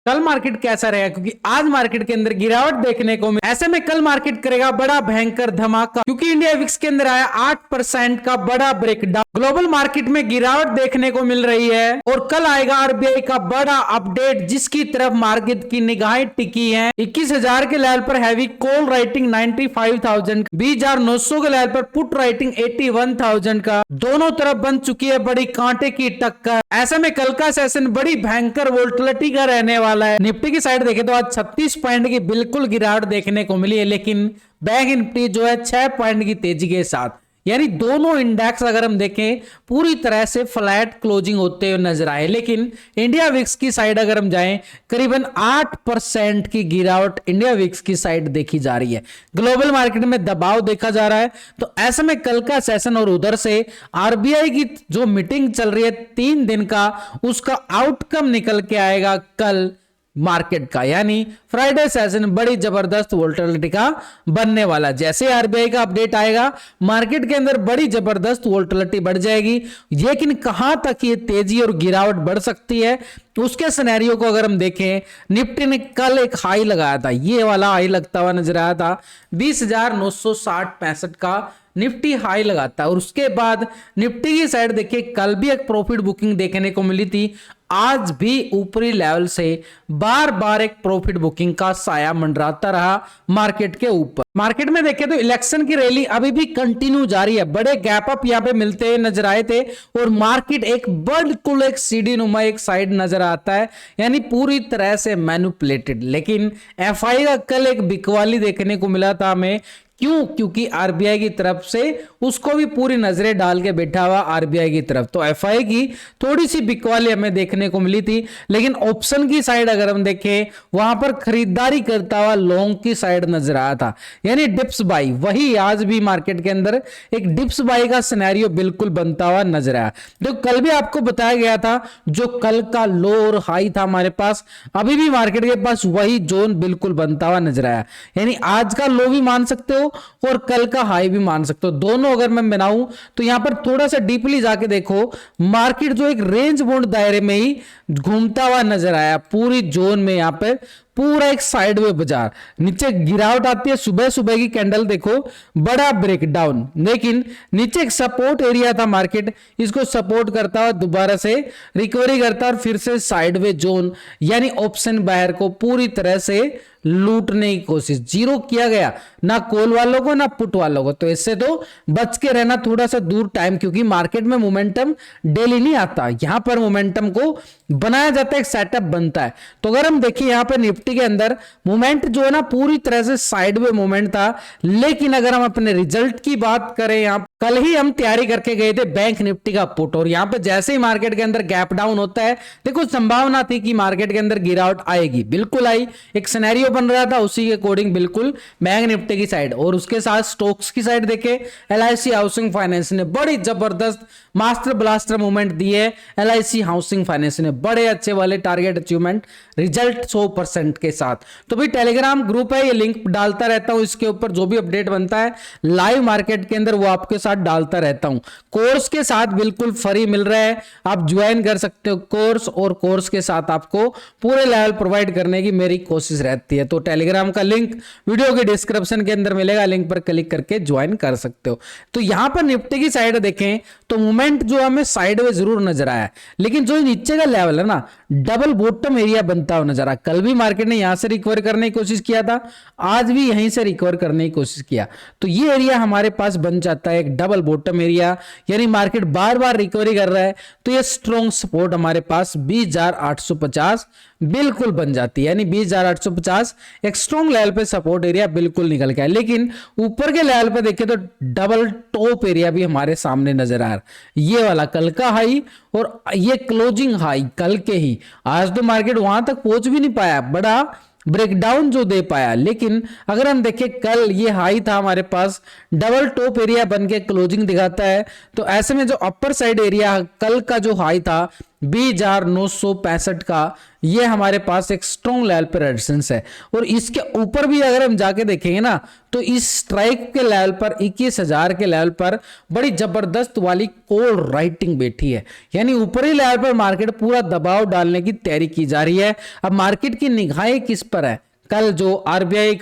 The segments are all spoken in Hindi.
कल मार्केट कैसा रहेगा, क्योंकि आज मार्केट के अंदर गिरावट देखने को मिली। ऐसे में कल मार्केट करेगा बड़ा भयंकर धमाका, क्योंकि इंडिया विक्स के अंदर आया 8% का बड़ा ब्रेकडाउन। ग्लोबल मार्केट में गिरावट देखने को मिल रही है और कल आएगा आरबीआई का बड़ा अपडेट, जिसकी तरफ मार्केट की निगाहें टिकी हैं। 21,000 के लेवल पर हैवी कॉल राइटिंग 95,000, 20,900 के लेवल पर पुट राइटिंग 81,000 का, दोनों तरफ बन चुकी है बड़ी कांटे की टक्कर। ऐसे में कल का सेशन बड़ी भयंकर वोल्टिलिटी का रहने वाला है। निफ्टी की साइड देखें तो आज 36 पॉइंट की बिल्कुल गिरावट देखने को मिली है, लेकिन बैंक निफ्टी जो है 6 पॉइंट की तेजी के साथ, यानी दोनों इंडेक्स अगर हम देखें पूरी तरह से फ्लैट क्लोजिंग होते हुए नजर आए। लेकिन इंडिया विक्स की साइड अगर हम जाएं, करीबन 8% की गिरावट इंडिया विक्स की साइड देखी जा रही है। ग्लोबल मार्केट में दबाव देखा जा रहा है। तो ऐसे में कल का सेशन और उधर से आरबीआई की जो मीटिंग चल रही है 3 दिन का, उसका आउटकम निकल के आएगा कल मार्केट का, यानी फ्राइडे सेशन बड़ी जबरदस्त वोल्टिलिटी का बनने वाला। जैसे आरबीआई का अपडेट आएगा, मार्केट के अंदर बड़ी जबरदस्त वोल्टिलिटी बढ़ जाएगी। लेकिन कहां तक ये तेजी और गिरावट बढ़ सकती है, उसके सिनेरियो को अगर हम देखें, निफ्टी ने कल एक हाई लगाया था, ये वाला हाई लगता हुआ नजर आया था 20,960-65 का निफ्टी हाई लगाता है। और उसके बाद निफ्टी की साइड देखिए, कल भी एक प्रॉफिट बुकिंग देखने को मिली थी। आज भी ऊपरी लेवल से बार बार एक प्रॉफिट बुकिंग का साया मंडराता रहा मार्केट के ऊपर। मार्केट में देखें तो इलेक्शन की रैली अभी भी कंटिन्यू जारी है। बड़े गैप अप यहां पे मिलते हुए नजर आए थे और मार्केट एक बिल्कुल एक सीढ़ी नुमा एक साइड नजर आता है, यानी पूरी तरह से मैनिपुलेटेड। लेकिन एफआई का कल एक बिकवाली देखने को मिला था हमें। क्यों? क्योंकि आरबीआई की तरफ से उसको भी पूरी नजरें डाल के बैठा हुआ आरबीआई की तरफ, तो एफआई की थोड़ी सी बिकवाली हमें देखने को मिली थी। लेकिन ऑप्शन की साइड अगर हम देखें, वहां पर खरीदारी करता हुआ लॉन्ग की साइड नजर आया था, यानी डिप्स बाई। वही आज भी मार्केट के अंदर एक डिप्स बाई का सिनेरियो बिल्कुल बनता हुआ नजर आया। तो कल भी आपको बताया गया था, जो कल का लो और हाई था हमारे पास, अभी भी मार्केट के पास वही जोन बिल्कुल बनता हुआ नजर आया। यानी आज का लो भी मान सकते हो और कल का हाई भी मान सकते हो। दोनों अगर मैं बनाऊं तो यहां पर थोड़ा सा डीपली जाके देखो, मार्केट जो एक रेंज बाउंड दायरे में ही घूमता हुआ नजर आया पूरी जोन में। यहां पे पूरा एक साइडवे बाजार, नीचे गिरावट आती है। सुबह सुबह की कैंडल देखो, बड़ा ब्रेकडाउन, लेकिन नीचे एक सपोर्ट एरिया था मार्केट, इसको सपोर्ट करता हुआ दोबारा से रिकवरी करता और फिर से साइडवे जोन, यानी ऑप्शन बायर को पूरी तरह से लूटने की कोशिश। जीरो किया गया ना कॉल वालों को ना पुट वालों को। तो इससे तो बच के रहना थोड़ा सा दूर टाइम, क्योंकि मार्केट में मोमेंटम डेली नहीं आता, यहां पर मोमेंटम को बनाया जाता है, एक सेटअप बनता है। तो अगर हम देखिए यहां पर निफ्टी के अंदर मोमेंट जो है ना पूरी तरह से साइडवे मोमेंट था। लेकिन अगर हम अपने रिजल्ट की बात करें, यहां कल ही हम तैयारी करके गए थे बैंक निफ्टी का पुट, और यहां पे जैसे ही मार्केट के अंदर गैप डाउन होता है, देखो संभावना थी कि मार्केट के अंदर गिरावट आएगी, बिल्कुल आई, एक सिनेरियो बन रहा था, उसी के अकॉर्डिंग बिल्कुल बैंक निफ्टी की साइड। और उसके साथ स्टॉक्स की साइड देखे, एलआईसी हाउसिंग फाइनेंस ने बड़ी जबरदस्त मास्टर ब्लास्टर मूवमेंट दी है। एलआईसी हाउसिंग फाइनेंस ने बड़े अच्छे वाले टारगेट अचीवमेंट, रिजल्ट 100% के साथ। तो भाई टेलीग्राम ग्रुप है, ये लिंक डालता रहता हूं, इसके ऊपर जो भी अपडेट बनता है लाइव मार्केट के अंदर वो आपके साथ डालता रहता हूं। कोर्स के साथ बिल्कुल फ्री मिल रहा है, आप ज्वाइन कर सकते हो कोर्स, और कोर्स के साथ आपको पूरे लेवल प्रोवाइड करने की मेरी कोशिश रहती है। तो टेलीग्राम का लिंक वीडियो के डिस्क्रिप्शन के अंदर मिलेगा, लिंक पर क्लिक करके ज्वाइन कर सकते हो। तो यहां पर निफ्टी की साइड देखें तो मूवमेंट जो हमें साइड में जरूर नजर आया, लेकिन जो नीचे का लेवल है ना, डबल बॉटम एरिया बनता हुआ नजर आया। कल भी मार्केट ने यहां से रिकवर करने की कोशिश किया था, आज भी यहीं से रिकवर करने की कोशिश किया। तो ये एरिया हमारे पास बन जाता है एक डबल बॉटम एरिया, यानी मार्केट बार बार रिकवरी कर रहा है। तो ये स्ट्रॉन्ग सपोर्ट हमारे पास 20,850 बिल्कुल बन जाती है, यानी 20,850 एक स्ट्रॉन्ग लेवल पे सपोर्ट एरिया बिल्कुल निकल के आया। लेकिन ऊपर के लेवल पे देखें तो डबल टॉप एरिया भी हमारे सामने नजर आ रहा है, ये वाला कल का हाई और ये क्लोजिंग हाई कल के ही। आज तो मार्केट वहां तक पहुंच भी नहीं पाया, बड़ा ब्रेकडाउन जो दे पाया। लेकिन अगर हम देखें कल ये हाई था हमारे पास, डबल टॉप एरिया बन के क्लोजिंग दिखाता है। तो ऐसे में जो अपर साइड एरिया कल का जो हाई था 20,965 का ये हमारे पास एक स्ट्रॉन्ग लेवल पर रेजिस्टेंस है। और इसके ऊपर भी अगर हम जाके देखेंगे ना तो इस स्ट्राइक के लेवल पर 21,000 के लेवल पर बड़ी जबरदस्त वाली कॉल राइटिंग बैठी है, यानी ऊपरी लेवल पर मार्केट पूरा दबाव डालने की तैयारी की जा रही है। अब मार्केट की निगाहें किस पर है? कल जो आरबीआई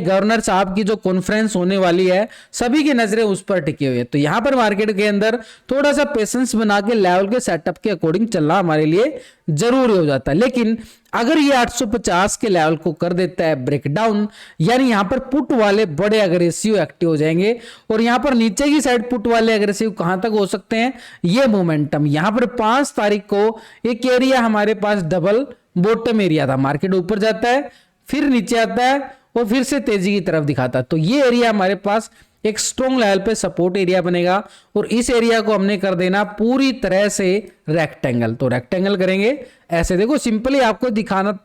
गवर्नर साहब की जो कॉन्फ्रेंस होने वाली है, सभी की नजरें उस पर टिकी हुई है। तो यहां पर मार्केट के अंदर थोड़ा सा पेशेंस बना के लेवल के सेटअप के अकॉर्डिंग चलना हमारे लिए जरूरी हो जाता है। लेकिन अगर ये 850 के लेवल को कर देता है ब्रेकडाउन, यानी यहां पर पुट वाले बड़े अग्रेसिव एक्टिव हो जाएंगे। और यहां पर नीचे की साइड पुट वाले अग्रेसिव कहां तक हो सकते हैं? ये मोमेंटम यहां पर 5 तारीख को एक एरिया हमारे पास डबल बॉटम एरिया था, मार्केट ऊपर जाता है फिर नीचे आता है और फिर से तेजी की तरफ दिखाता है। तो ये एरिया हमारे पास एक स्ट्रॉन्ग लेवल पे सपोर्ट एरिया बनेगा और इस एरिया को हमने कर देना पूरी तरह से रेक्टेंगल। तो रेक्टेंगल करेंगे ऐसे, देखो सिंपली आपको दिखाना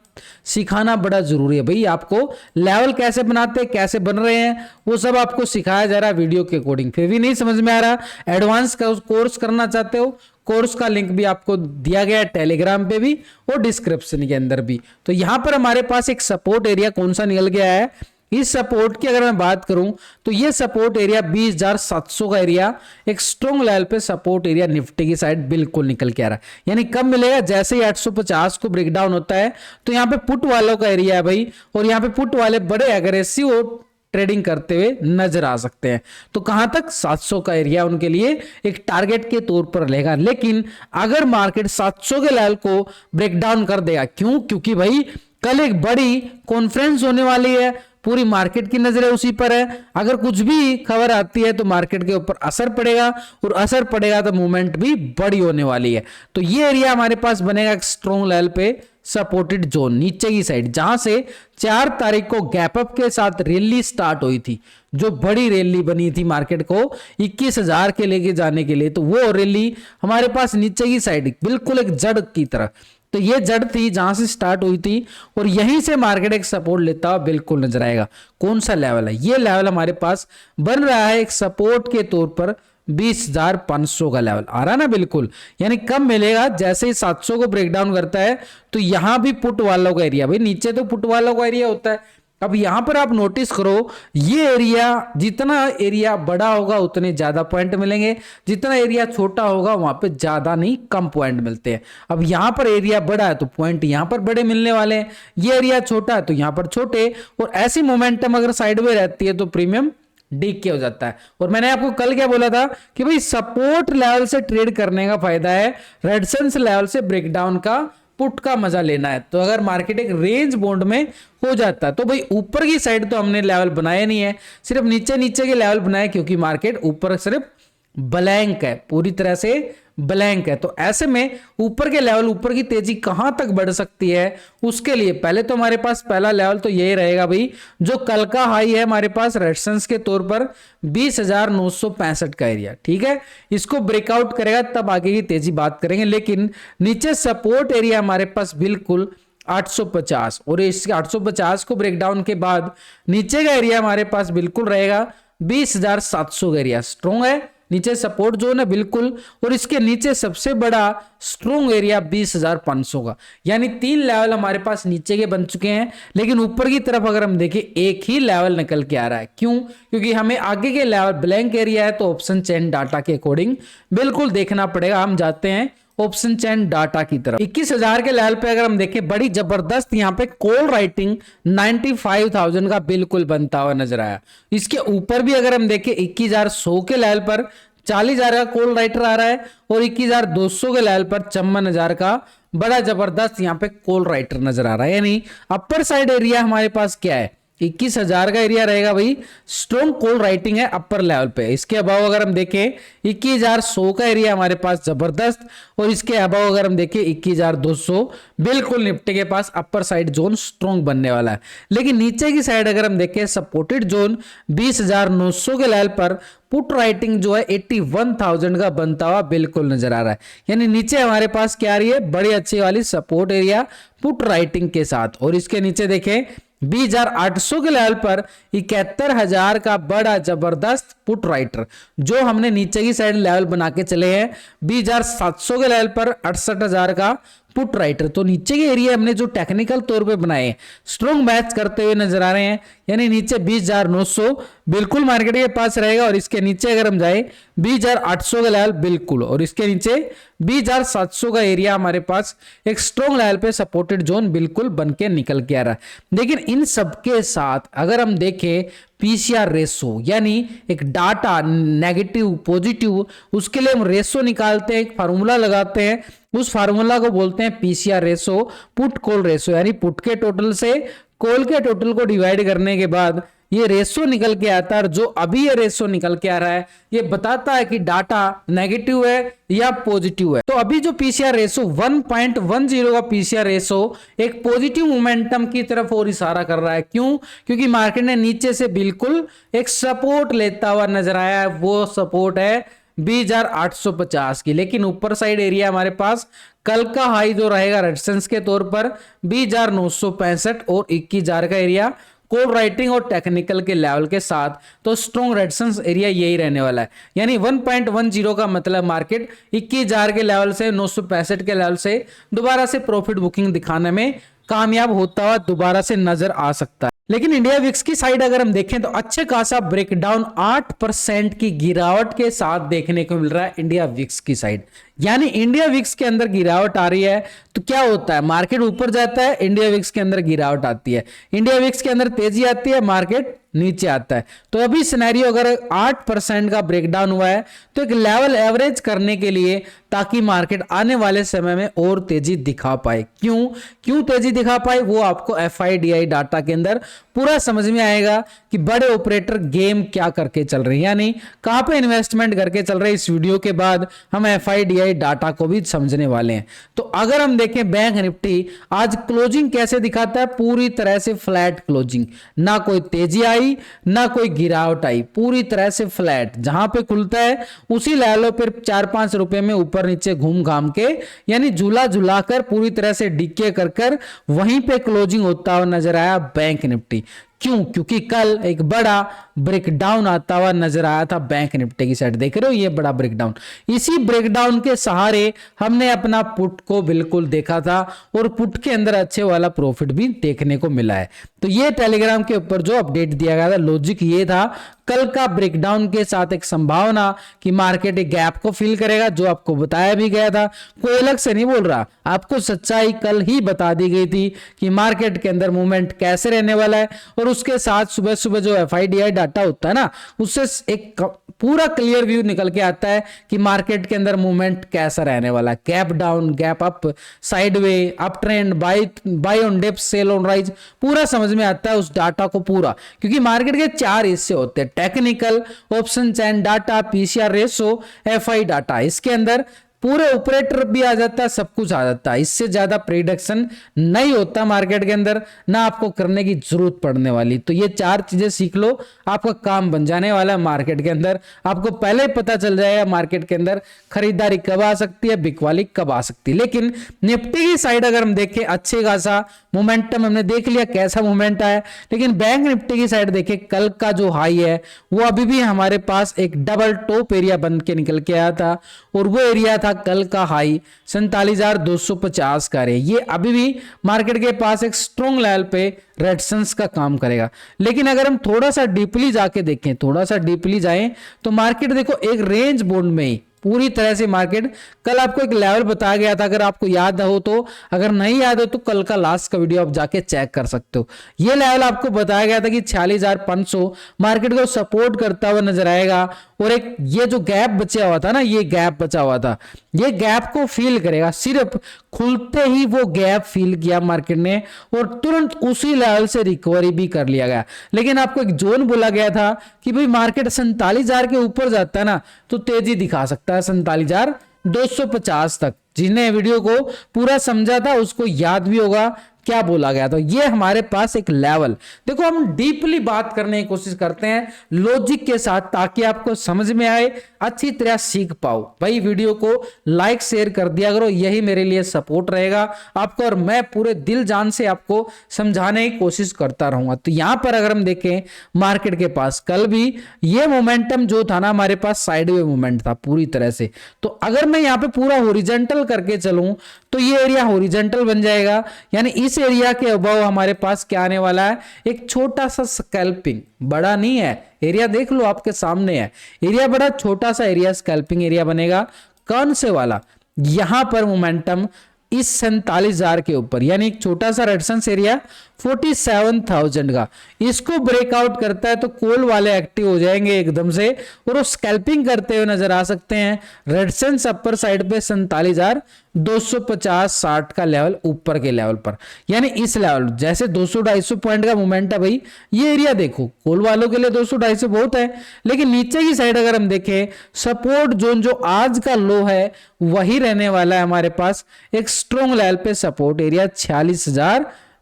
सिखाना बड़ा जरूरी है भाई। आपको लेवल कैसे बनाते हैं, कैसे बन रहे हैं, वो सब आपको सिखाया जा रहा है वीडियो के अकॉर्डिंग। फिर भी नहीं समझ में आ रहा, एडवांस का कोर्स करना चाहते हो, कोर्स का लिंक भी आपको दिया गया है टेलीग्राम पे भी और डिस्क्रिप्शन के अंदर भी। तो यहां पर हमारे पास एक सपोर्ट एरिया कौन सा निकल गया है? इस सपोर्ट की अगर मैं बात करूं तो ये सपोर्ट एरिया 20,700 का एरिया एक स्ट्रॉन्ग लेवल पे सपोर्ट एरिया निफ्टी की साइड बिल्कुल निकल के आ रहा है। यानी कब मिलेगा? जैसे ही 850 को ब्रेकडाउन होता है तो यहां पे पुट वालों का एरिया है भाई, और यहां पे पुट वाले बड़े अग्रेसिव ट्रेडिंग करते हुए नजर आ सकते हैं। तो कहां तक? 700 का एरिया उनके लिए एक टारगेट के तौर पर रहेगा। लेकिन अगर मार्केट 700 के लेवल को ब्रेकडाउन कर देगा, क्यों? क्योंकि भाई कल एक बड़ी कॉन्फ्रेंस होने वाली है, पूरी मार्केट की नजरें उसी पर है। अगर कुछ भी खबर आती है तो मार्केट के ऊपर असर पड़ेगा, और असर पड़ेगा तो मूवमेंट भी बड़ी होने वाली है। तो ये एरिया हमारे पास बनेगा एक स्ट्रॉन्ग लेवल पे सपोर्टेड जोन नीचे की साइड, जहां से 4 तारीख को गैप अप के साथ रैली स्टार्ट हुई थी, जो बड़ी रैली बनी थी मार्केट को 21,000 के लेके जाने के लिए। तो वो रैली हमारे पास नीचे की साइड बिल्कुल एक जड़ की तरह, तो ये जड़ थी जहां से स्टार्ट हुई थी, और यहीं से मार्केट एक सपोर्ट लेता हुआ बिल्कुल नजर आएगा। कौन सा लेवल है? ये लेवल हमारे पास बन रहा है एक सपोर्ट के तौर पर 20,500 का लेवल आ रहा है ना, बिल्कुल। यानी कब मिलेगा? जैसे ही 700 को ब्रेकडाउन करता है तो यहां भी पुट वालों का एरिया, भाई नीचे तो पुट वालों का एरिया होता है। अब यहां पर आप नोटिस करो, ये एरिया जितना एरिया बड़ा होगा उतने ज्यादा पॉइंट मिलेंगे, जितना एरिया छोटा होगा वहां पे ज्यादा नहीं कम पॉइंट मिलते हैं। अब यहां पर एरिया बड़ा है तो पॉइंट यहां पर बड़े मिलने वाले हैं, ये एरिया छोटा है तो यहां पर छोटे, और ऐसी मोमेंटम अगर साइड में रहती है तो प्रीमियम डीके हो जाता है। और मैंने आपको कल क्या बोला था कि भाई सपोर्ट लेवल से ट्रेड करने का फायदा है, रेजिस्टेंस लेवल से ब्रेकडाउन का पुट का मजा लेना है। तो अगर मार्केट एक रेंज बॉन्ड में हो जाता है तो भाई ऊपर की साइड तो हमने लेवल बनाया नहीं है, सिर्फ नीचे नीचे के लेवल बनाए, क्योंकि मार्केट ऊपर सिर्फ ब्लैंक है, पूरी तरह से ब्लैंक है। तो ऐसे में ऊपर के लेवल, ऊपर की तेजी कहां तक बढ़ सकती है, उसके लिए पहले तो हमारे पास पहला लेवल तो यही रहेगा भाई, जो कल का हाई है हमारे पास रेजिस्टेंस के तौर पर 20,965 का एरिया, ठीक है। इसको ब्रेकआउट करेगा तब आगे की तेजी बात करेंगे। लेकिन नीचे सपोर्ट एरिया हमारे पास बिल्कुल 850, और इस 850 को ब्रेकडाउन के बाद नीचे का एरिया हमारे पास बिल्कुल रहेगा 20,700 का एरिया। स्ट्रॉन्ग है, नीचे सपोर्ट जोन है बिल्कुल, और इसके नीचे सबसे बड़ा स्ट्रॉन्ग एरिया 20,500 का। यानी 3 लेवल हमारे पास नीचे के बन चुके हैं। लेकिन ऊपर की तरफ अगर हम देखें एक ही लेवल निकल के आ रहा है। क्यों? क्योंकि हमें आगे के लेवल ब्लैंक एरिया है, तो ऑप्शन चेन डाटा के अकॉर्डिंग बिल्कुल देखना पड़ेगा। हम जाते हैं ऑप्शन चेन डाटा की तरफ। 21,000 के लेवल पे अगर हम देखें बड़ी जबरदस्त यहाँ पे कॉल राइटिंग 95,000 का बिल्कुल बनता हुआ नजर आया। इसके ऊपर भी अगर हम देखें 21,100 के लेवल पर 40,000 का कॉल राइटर आ रहा है, और 21,200 के लेवल पर 54,000 का बड़ा जबरदस्त यहाँ पे कॉल राइटर नजर आ रहा है। यानी अपर साइड एरिया हमारे पास क्या है? 21,000 का एरिया रहेगा भाई, स्ट्रॉन्ग कॉल राइटिंग है अपर लेवल पे। इसके अबाव अगर हम देखें 21,100 का एरिया हमारे पास जबरदस्त, और इसके अबाव अगर हम देखें 21,200 बिल्कुल निफ्टी के पास अपर साइड जोन स्ट्रॉन्ग बनने वाला है। लेकिन नीचे की साइड अगर हम देखें सपोर्टेड जोन 20,900 के लेवल पर पुट राइटिंग जो है 81,000 का बनता हुआ बिल्कुल नजर आ रहा है। यानी नीचे हमारे पास क्या आ रही है? बड़ी अच्छी वाली सपोर्ट एरिया पुट राइटिंग के साथ, और इसके नीचे देखें 20,800 के लेवल पर 71,000 का बड़ा जबरदस्त पुट राइटर जो हमने नीचे की साइड लेवल बना के चले हैं। 20,700 के लेवल पर 68,000 का पुट राइटर। तो नीचे के एरिया हमने जो टेक्निकल तौर पे बनाए स्ट्रॉन्ग मैच करते हुए नजर आ रहे हैं, यानी नीचे 20,900 बिल्कुल मार्केट के पास रहेगा, और इसके नीचे अगर हम जाए 20,800 का लेवल बिल्कुल, और इसके नीचे 20,700 का एरिया हमारे पास एक स्ट्रॉन्ग लेवल पे सपोर्टेड जोन बिल्कुल बन के निकल के आ रहा है। लेकिन इन सबके साथ अगर हम देखें पीसीआर रेशो, यानी एक डाटा नेगेटिव पॉजिटिव, उसके लिए हम रेशो निकालते हैं, एक फार्मूला लगाते हैं, उस फार्मूला को बोलते हैं PCR ratio, put call ratio, यानी पुट के टोटल से कॉल के टोटल को डिवाइड करने के बाद ये रेशो निकल के आता है। और जो अभी ये रेशो निकल के आ रहा है ये बताता है कि डाटा नेगेटिव है या पॉजिटिव है। तो अभी जो पीसीआर रेशो 1.10 का पीसीआर रेशो एक पॉजिटिव मोमेंटम की तरफ और इशारा कर रहा है। क्यों? क्योंकि मार्केट ने नीचे से बिल्कुल एक सपोर्ट लेता हुआ नजर आया है, वो सपोर्ट है 20,850 की। लेकिन ऊपर साइड एरिया हमारे पास कल का हाई जो रहेगा रेजिस्टेंस के तौर पर 20,965 और 21,000 का एरिया कोड राइटिंग और टेक्निकल के लेवल के साथ, तो स्ट्रॉन्ग रेजिस्टेंस एरिया यही रहने वाला है। यानी 1.10 का मतलब मार्केट 21,000 के लेवल से 965 के लेवल से दोबारा से प्रॉफिट बुकिंग दिखाने में कामयाब होता हुआ दोबारा से नजर आ सकता है। लेकिन इंडिया विक्स की साइड अगर हम देखें तो अच्छे खासा ब्रेकडाउन 8% की गिरावट के साथ देखने को मिल रहा है इंडिया विक्स की साइड। यानी इंडिया विक्स के अंदर गिरावट आ रही है तो क्या होता है, मार्केट ऊपर जाता है, इंडिया विक्स के अंदर गिरावट आती है, इंडिया विक्स के अंदर तेजी आती है, मार्केट नीचे आता है। तो अभी सिनेरियो अगर 8% का ब्रेकडाउन हुआ है तो एक लेवल एवरेज करने के लिए, ताकि मार्केट आने वाले समय में और तेजी दिखा पाए। क्यों तेजी दिखा पाए वो आपको एफआईडीआई डाटा के अंदर पूरा समझ में आएगा कि बड़े ऑपरेटर गेम क्या करके चल रहे हैं, यानी कहां पे इन्वेस्टमेंट करके चल रहे हैं। इस वीडियो के बाद हम एफआईडीआई डाटा को भी समझने वाले हैं। तो अगर हम देखें बैंक निफ्टी आज क्लोजिंग कैसे दिखाता है, पूरी तरह से फ्लैट क्लोजिंग, ना कोई तेजी आई ना कोई गिरावट आई, पूरी तरह से फ्लैट, जहां पे खुलता है उसी लेवलों पर 4-5 रुपए में ऊपर नीचे घूम घाम के, यानी झूला झुलाकर पूरी तरह से डिके कर वहीं पे क्लोजिंग होता हुआ नजर आया बैंक निफ्टी। क्यों? क्योंकि कल एक बड़ा ब्रेकडाउन आता हुआ नजर आया था बैंक निफ्टी की साइड, देख रहे हो ये बड़ा ब्रेकडाउन। इसी ब्रेकडाउन के सहारे हमने अपना पुट को बिल्कुल देखा था और पुट के अंदर अच्छे वाला प्रॉफिट भी देखने को मिला है। तो ये टेलीग्राम के ऊपर जो अपडेट दिया गया था, लॉजिक ये था, कल का ब्रेकडाउन के साथ एक संभावना कि मार्केट एक गैप को फिल करेगा, जो आपको बताया भी गया था, कोई अलग से नहीं बोल रहा, आपको सच्चाई कल ही बता दी गई थी कि मार्केट के अंदर मूवमेंट कैसे रहने वाला है। और उसके साथ सुबह सुबह जो एफआईडीआई डाटा होता है ना, उससे एक पूरा क्लियर व्यू निकल के आता है कि मार्केट के अंदर मूवमेंट कैसा रहने वाला है, gap down, gap up, sideways, up trend, buy on dip, sell on rise, पूरा समझ में आता है उस डाटा को पूरा। क्योंकि मार्केट के 4 हिस्से होते हैं, टेक्निकल, ऑप्शन चैन data, PCR ratio, FI data. इसके अंदर पूरे ऑपरेटर भी आ जाता है, सब कुछ आ जाता है, इससे ज्यादा प्रेडिक्शन नहीं होता मार्केट के अंदर, ना आपको करने की जरूरत पड़ने वाली। तो ये 4 चीजें सीख लो, आपका काम बन जाने वाला है मार्केट के अंदर। आपको पहले ही पता चल जाएगा मार्केट के अंदर खरीदारी कब आ सकती है, बिकवाली कब आ सकती है। लेकिन निफ्टी की साइड अगर हम देखें, अच्छे खासा मोमेंटम हमने देख लिया कैसा मोमेंट आया। लेकिन बैंक निफ्टी की साइड देखें, कल का जो हाई है वो अभी भी हमारे पास एक डबल टॉप एरिया बन के निकल के आया था, और वो एरिया था कल का हाई 47,250 का। ये अभी भी मार्केट के पास एक स्ट्रॉन्ग लेवल पे रेजिस्टेंस का काम करेगा। लेकिन अगर हम थोड़ा सा डीपली जाके देखें, थोड़ा सा डीपली जाएं, तो मार्केट देखो एक रेंज बोर्ड में ही पूरी तरह से मार्केट, कल आपको एक लेवल बताया गया था, अगर आपको याद हो तो, अगर नहीं याद हो तो कल का लास्ट का वीडियो आप जाके चेक कर सकते हो। ये लेवल आपको बताया गया था कि 46,500 मार्केट को सपोर्ट करता हुआ नजर आएगा, और एक ये जो गैप बचा हुआ था ना, ये गैप बचा हुआ था, ये गैप को फील करेगा। सिर्फ खुलते ही वो गैप फील किया मार्केट ने, और तुरंत उसी लेवल से रिकवरी भी कर लिया गया। लेकिन आपको एक जोन बोला गया था कि भाई मार्केट 47,000 के ऊपर जाता है ना तो तेजी दिखा सकता है 47,250 तक। जिन्हें वीडियो को पूरा समझा था उसको याद भी होगा क्या बोला गया। तो ये हमारे पास एक लेवल, देखो हम डीपली बात करने की कोशिश करते हैं लॉजिक के साथ, ताकि आपको समझ में आए, अच्छी तरह सीख पाओ। भाई वीडियो को लाइक शेयर कर दिया करो, यही मेरे लिए सपोर्ट रहेगा आपको, और मैं पूरे दिल जान से आपको समझाने की कोशिश करता रहूंगा। तो यहां पर अगर हम देखें मार्केट के पास कल भी ये मोमेंटम जो था ना हमारे पास साइडवे मोमेंट था पूरी तरह से। तो अगर मैं यहां पे पूरा हॉरिजॉन्टल करके चलूं तो ये एरिया हॉरिजॉन्टल बन जाएगा, यानी इस एरिया के अबव हमारे पास क्या आने वाला है, एक छोटा सा स्कैल्पिंग, बड़ा नहीं है एरिया, देख लो आपके सामने है एरिया, बड़ा छोटा सा एरिया स्कैल्पिंग एरिया बनेगा। कौन से वाला, यहां पर मोमेंटम इस 47,000 के ऊपर, यानी एक छोटा सा रेजिस्टेंस एरिया 47,000 का, इसको ब्रेकआउट करता है तो कॉल वाले एक्टिव हो जाएंगे एकदम से, और वो स्कैल्पिंग करते हुए नजर आ सकते हैं। रेजिस्टेंस अपर साइड पे 47,250-60 का लेवल ऊपर के लेवल पर, यानी इस लेवल जैसे 200-250 पॉइंट का मूवमेंट है भाई, ये एरिया देखो कॉल वालों के लिए 200-250 बहुत है, लेकिन नीचे की साइड अगर हम देखें सपोर्ट जोन जो आज का लो है वही रहने वाला है हमारे पास, एक स्ट्रॉन्ग लेवल पे सपोर्ट एरिया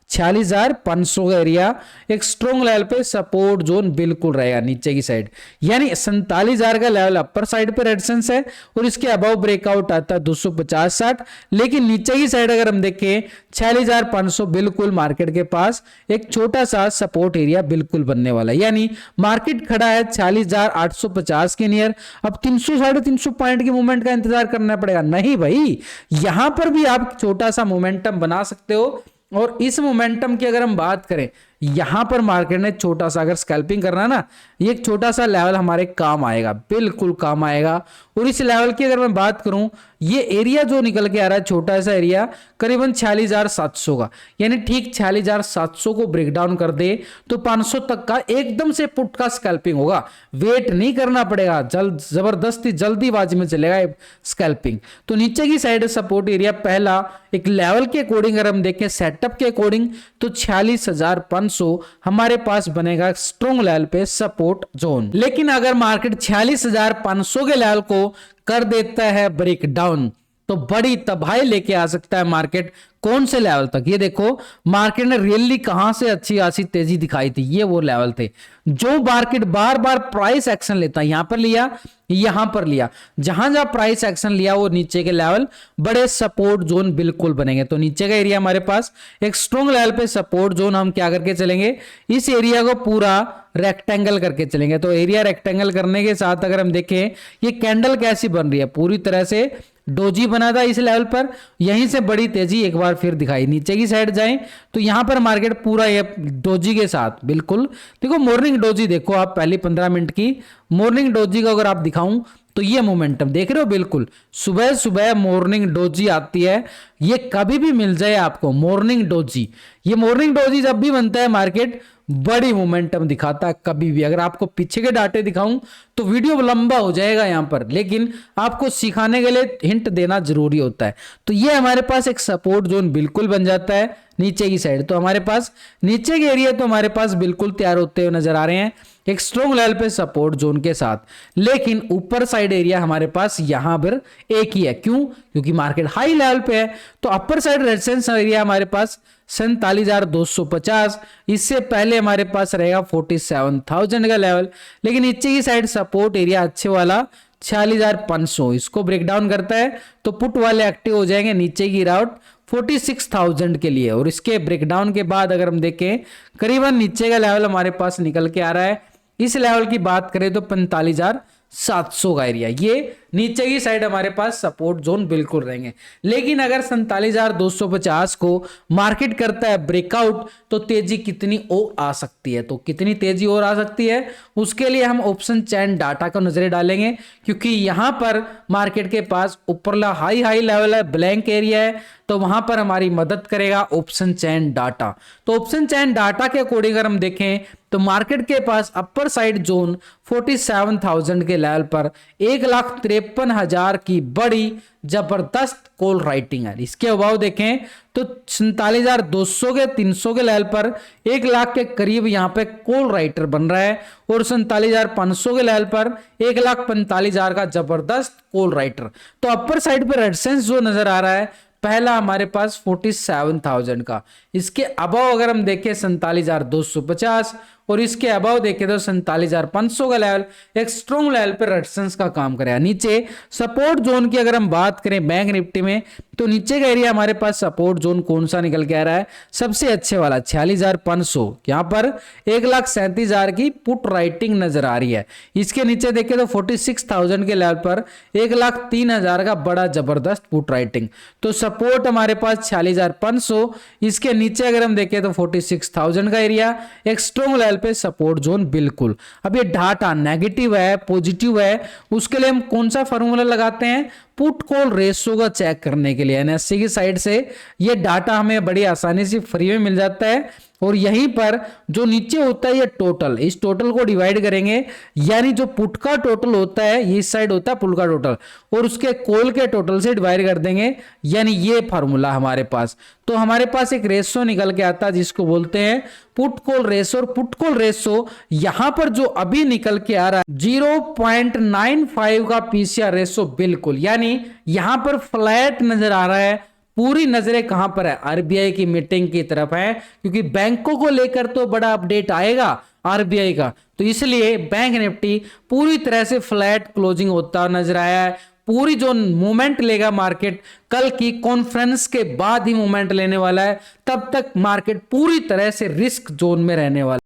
46,500 का एरिया, एक स्ट्रॉन्ग लेवल पे सपोर्ट जोन बिल्कुल रहेगा नीचे की साइड, यानी 47,000 का लेवल अपर साइड पे रेजिस्टेंस है, और इसके अबव ब्रेकआउट आता है 250-60, लेकिन नीचे की साइड अगर हम देखें 46,500 बिल्कुल मार्केट के पास एक छोटा सा सपोर्ट एरिया बिल्कुल बनने वाला है, यानी मार्केट खड़ा है 46,850 के नियर। अब 300-350 पॉइंट की मूवमेंट का इंतजार करना पड़ेगा, नहीं भाई, यहां पर भी आप छोटा सा मोमेंटम बना सकते हो। और इस मोमेंटम की अगर हम बात करें, यहां पर मार्केट ने छोटा सा अगर स्कैल्पिंग करना है ना, ये एक छोटा सा लेवल हमारे काम आएगा, बिल्कुल काम आएगा। और इस लेवल की अगर मैं बात करूं, ये एरिया जो निकल के आ रहा है छोटा सा एरिया करीबन 46,700 का, यानी ठीक 46,700 को ब्रेक डाउन कर दे तो 500 तक का एकदम से पुट का स्कैल्पिंग होगा, वेट नहीं करना पड़ेगा, जबरदस्ती जल्दीबाजी में चलेगा स्कैल्पिंग। तो नीचे की साइड सपोर्ट एरिया पहला एक लेवल के अकॉर्डिंग अगर हम देखें सेटअप के अकॉर्डिंग तो 46,500 हमारे पास बनेगा स्ट्रॉन्ग लेवल पे सपोर्ट जोन। लेकिन अगर मार्केट 46,500 के लेवल को कर देता है ब्रेक डाउन तो बड़ी तबाही लेके आ सकता है मार्केट, कौन से लेवल तक, ये देखो मार्केट ने रियली कहां से अच्छी खासी तेजी दिखाई थी, ये वो लेवल थे जो मार्केट बार बार प्राइस एक्शन लेता है, यहां पर लिया, यहां पर लिया, जहां जहां प्राइस एक्शन लिया वो नीचे के लेवल बड़े सपोर्ट जोन बिल्कुल बनेंगे। तो नीचे का एरिया हमारे पास एक स्ट्रॉन्ग लेवल पे सपोर्ट जोन, हम क्या करके चलेंगे, इस एरिया को पूरा रेक्टेंगल करके चलेंगे। तो एरिया रेक्टेंगल करने के साथ अगर हम देखें ये कैंडल कैसी बन रही है, पूरी तरह से डोजी बना था इस लेवल पर, यहीं से बड़ी तेजी एक बार फिर दिखाई। नीचे की साइड जाएं तो यहां पर मार्केट पूरा ये डोजी के साथ बिल्कुल, देखो मॉर्निंग डोजी देखो आप, पहली 15 मिनट की मॉर्निंग डोजी को अगर आप दिखाऊं तो ये मोमेंटम देख रहे हो, बिल्कुल सुबह सुबह मॉर्निंग डोजी आती है, ये कभी भी मिल जाए आपको मॉर्निंग डोजी, ये मॉर्निंग डोजी जब भी बनता है मार्केट बड़ी मोमेंटम दिखाता है कभी भी। अगर आपको पीछे के डाटे दिखाऊं तो वीडियो लंबा हो जाएगा यहां पर, लेकिन आपको सिखाने के लिए हिंट देना जरूरी होता है। तो ये हमारे पास एक सपोर्ट जोन बिल्कुल बन जाता है नीचे की साइड। तो हमारे पास नीचे के एरिया तो हमारे पास बिल्कुल तैयार होते हुए नजर आ रहे हैं एक स्ट्रॉन्ग लेवल पे सपोर्ट जोन के साथ, लेकिन ऊपर साइड एरिया हमारे पास यहां पर एक ही है, क्यों, क्योंकि मार्केट हाई लेवल पे है। तो अपर साइड रेजिस्टेंस एरिया हमारे पास 47,250, इससे पहले हमारे पास रहेगा 47,000 का लेवल, लेकिन नीचे की साइड सपोर्ट एरिया अच्छे वाला 46,500, इसको ब्रेक डाउन करता है तो पुट वाले एक्टिव हो जाएंगे नीचे की राउट 46,000 के लिए। और इसके ब्रेकडाउन के बाद अगर हम देखें करीबन नीचे का लेवल हमारे पास निकल के आ रहा है, इस लेवल की बात करें तो 45,700 का एरिया, ये नीचे की साइड हमारे पास सपोर्ट जोन बिल्कुल रहेंगे। लेकिन अगर 47,250 को मार्केट करता है ब्रेकआउट तो तेजी कितनी और आ सकती है, तो कितनी तेजी और आ सकती है उसके लिए हम ऑप्शन चैन डाटा को नजरें डालेंगे, क्योंकि यहां पर मार्केट के पास ऊपरला हाई लेवल है, ब्लैंक एरिया है, तो वहां पर हमारी मदद करेगा ऑप्शन चैन डाटा। तो ऑप्शन चैन डाटा के अकॉर्डिंग अगर हम देखें तो मार्केट के पास अपर साइड जोन 47,000 के लेवल पर 1,53,000 की बड़ी जबरदस्त कॉल राइटिंग है। इसके अभाव देखें तो 47,200 के 300 के लेवल पर 1 लाख के करीब यहां पे कॉल राइटर बन रहा है, और 47,500 के लेवल पर 1,45,000 का जबरदस्त कॉल राइटर। तो अपर साइड पर रेजिस्टेंस जो नजर आ रहा है पहला हमारे पास 47,000 का, इसके अबव अगर हम देखें 47,250 और इसके अबव देखें तो 47,500 का लेवल एक स्ट्रॉन्ग लेवल पर रेजिस्टेंस का काम करेगा। नीचे सपोर्ट जोन की अगर हम बात करें बैंक निफ्टी में तो नीचे का एरिया हमारे पास सपोर्ट जोन कौन सा निकल के आ रहा है, सबसे अच्छे वाला 46,500। यहां पर 1,37,000 की पुट राइटिंग नजर आ रही है। इसके नीचे देखें तो 46,000 के लेवल पर 1,03,000 का बड़ा जबरदस्त पुट राइटिंग। तो सपोर्ट हमारे पास 46,500, इसके नीचे अगर हम देखें तो 46,000 का एरिया एक स्ट्रॉन्ग लेवल पे सपोर्ट जोन बिल्कुल। अब ये डाटा नेगेटिव है पॉजिटिव है, उसके लिए हम कौन सा फॉर्मूला लगाते हैं, पुट कॉल रेशो का चेक करने के लिए एनएससी की साइड से ये डाटा हमें बड़ी आसानी से फ्री में मिल जाता है। और यहीं पर जो नीचे होता है ये टोटल, इस टोटल को डिवाइड करेंगे, यानी जो पुट का टोटल होता है ये इस साइड होता है पुट का टोटल, और उसके कॉल के टोटल से डिवाइड कर देंगे, यानी ये फॉर्मूला हमारे पास। तो हमारे पास एक रेशो निकल के आता है जिसको बोलते हैं पुट कॉल रेशो। और पुट कॉल रेशो यहां पर जो अभी निकल के आ रहा है 0.95 का पीसीआर रेशो बिल्कुल, यानी यहां पर फ्लैट नजर आ रहा है। पूरी नजरें कहां पर है, आरबीआई की मीटिंग की तरफ है, क्योंकि बैंकों को लेकर तो बड़ा अपडेट आएगा आरबीआई का, तो इसलिए बैंक निफ्टी पूरी तरह से फ्लैट क्लोजिंग होता नजर आया है। पूरी जो मूवमेंट लेगा मार्केट कल की कॉन्फ्रेंस के बाद ही मूवमेंट लेने वाला है, तब तक मार्केट पूरी तरह से रिस्क जोन में रहने वाला है।